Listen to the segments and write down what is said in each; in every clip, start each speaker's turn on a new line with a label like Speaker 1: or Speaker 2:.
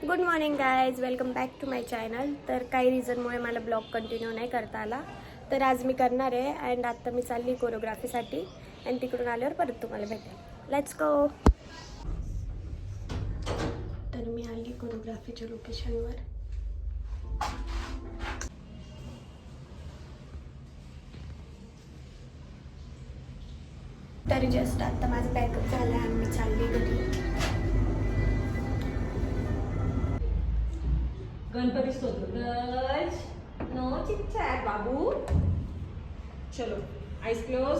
Speaker 1: Good morning guys, welcome back to my channel. तर काही रिझनमुळे मला ब्लॉग कंटिन्यू नाही करता आला, तर आज मी करणार आहे. अँड आत्ता मी चालली कोरिओग्राफीसाठी अँड तिकडून आल्यावर परत तुम्हाला भेटेल. Let's go. तर मी आली कोरिओग्राफीच्या लोकेशनवर. तर जस्ट आत्ता माझं पॅकअप झालं आणि मी चालली घरी.
Speaker 2: गणपती स्तोत्र गर्ल्स नो चिट चॅट बाबू. चलो आईज क्लोज.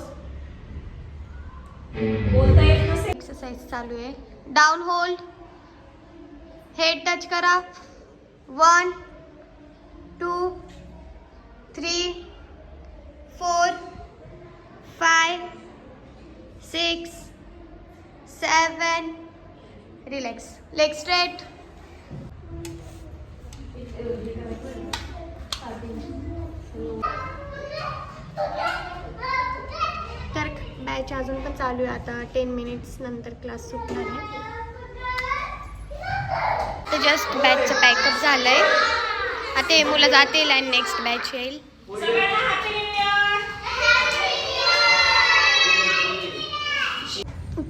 Speaker 2: बोलता येत नसेल.
Speaker 1: एक्सरसाइज चालू आहे. डाऊन होल्ड, हेड टच करा. 1 2 3 4 5 6 7. रिलॅक्स. Leg straight. तर बॅच अजून पण चालू आहे. आता 10 मिनिट्स नंतर क्लास सुटणार आहे. तर जस्ट बॅचचं पॅकअप झालंय. आता हे मुलं जातील आणि नेक्स्ट बॅच येईल.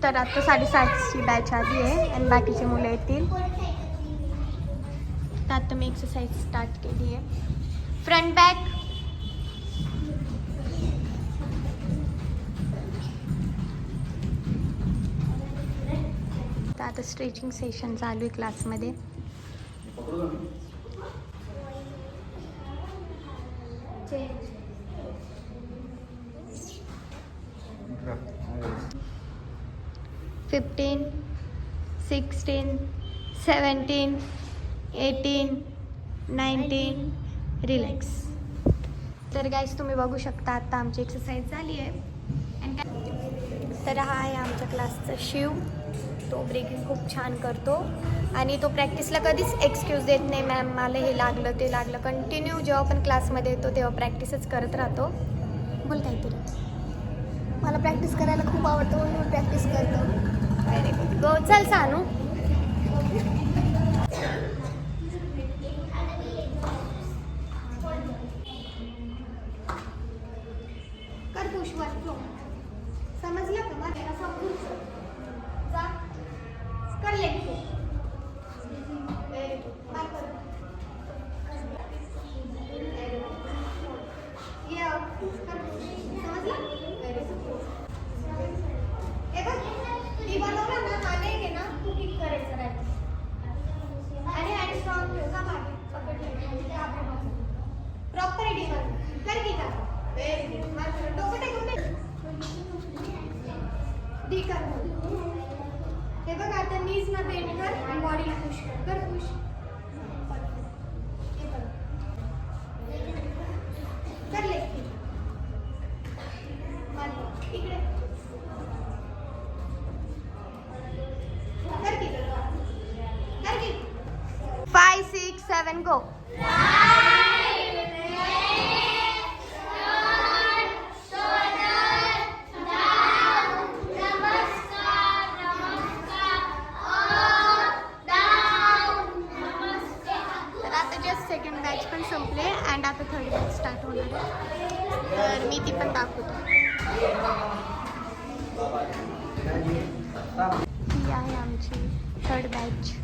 Speaker 1: तर आता 7:30ची बॅच आली आहे आणि बाकीचे मुलं येतील. तर आता मी एक्सरसाइज स्टार्ट केली आहे. Front back. तर आता स्ट्रेचिंग सेशन चालू आहे क्लासमध्ये. फिफ्टीन 16 17 18 19. रिलॅक्स. तर गाईज तुम्ही बघू शकता आता आमची एक्सरसाइज झाली आहे. तर हा आहे आमच्या क्लासचा शिव. तो ब्रेकिंग खूप छान करतो आणि तो प्रॅक्टिसला कधीच एक्सक्यूज देत नाही. मॅम मला हे लागलं ते लागलं. कंटिन्यू जेव्हा पण क्लासमध्ये येतो तेव्हा प्रॅक्टिसच करत राहतो. बोल काहीतरी. मला प्रॅक्टिस करायला खूप आवडतं म्हणून मी प्रॅक्टिस करतो. Very good. गो. चल सानू. कर पुश वर फ्लो. समजलं का? मला समजून जा. कर लेग फ्लो. Very good. बाय कर. ये कर पुश. समजलं? Very good. हे बघ, ती बनवला ना, हा लेग आहे ना, तू किक करायचं राईट आणि हँड स्ट्रॉंग ठेव. का मागे पकड ठेव. प्रॉपर डी वन कर की का. Very good. डोकं टेकून दे. डी कर. हे बघ, आता नीज ना बेंड कर आणि बॉडीला पुश कर. कर पुश. हे बघ, कर लेग किक. इकडे कर की. कर की. 5 6 7 गो. सेकंड बॅच पण संपले अँड आता थर्ड बॅच स्टार्ट होणार आहे. तर मी ती पण दाखवतो. ही आहे आमची थर्ड बॅच.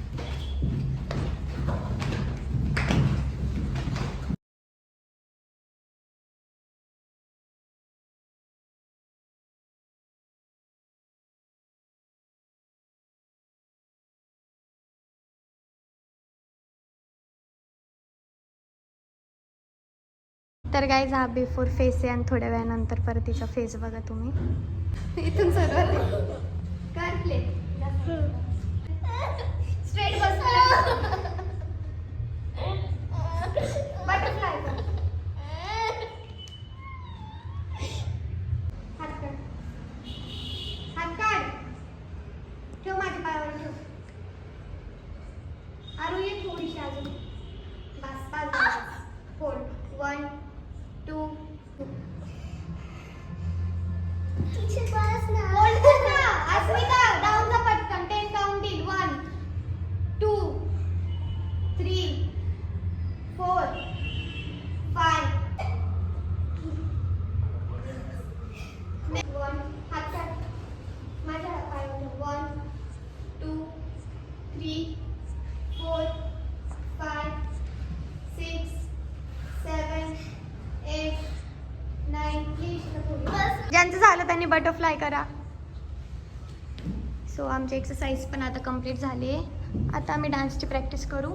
Speaker 1: तर गाईज हा बिफोर फेस आहे आणि थोड्या वेळानंतर परत तिचा फेस बघा तुम्ही. इथून सुरुवात आहे. कर प्ले. स्ट्रेट बस. बटरफ्लाय कर. हात काढ. हात काढ. ठेव माझ्या पायावर ठेव. आरू ये थोडीशी अजून. बस 5 4 1 2 Holding ना. अस्मिता, डाऊन जा पटकन. 10 काउंट इन. 1 त्यांनी बटरफ्लाय करा. सो आमची एक्सरसाइज पण आता कंप्लीट झाली आहे. आता आम्ही डान्सची प्रॅक्टिस करू.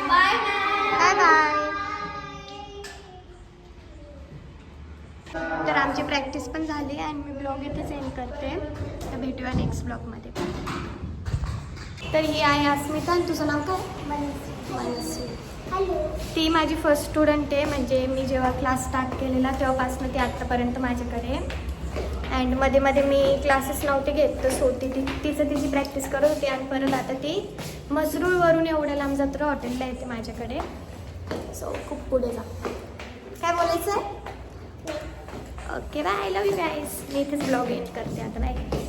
Speaker 1: Bye bye. तर आमची प्रॅक्टिस पण झाली आणि मी ब्लॉग इथेच एंड करते. तर भेटूया नेक्स्ट ब्लॉगमध्ये. तर ही आहे अस्मिता आणि तुझं नाव काय? मनस्वी. ती माझी फर्स्ट स्टुडंट आहे. म्हणजे मी जेव्हा क्लास स्टार्ट केलेला तेव्हापासून ती आत्तापर्यंत माझ्याकडे. अँड मध्ये मध्ये मी क्लासेस नव्हते घेत, तर सो तिची प्रॅक्टिस करत होती. आणि परत आता ती मसरूळवरून एवढ्या लांब जत्रा हॉटेलला येते माझ्याकडे. सो खूप पुढे जा. काय बोलायचं आहे? Okay bye. I love you guys. मी इथेच ब्लॉग एंड करते आता. बाय.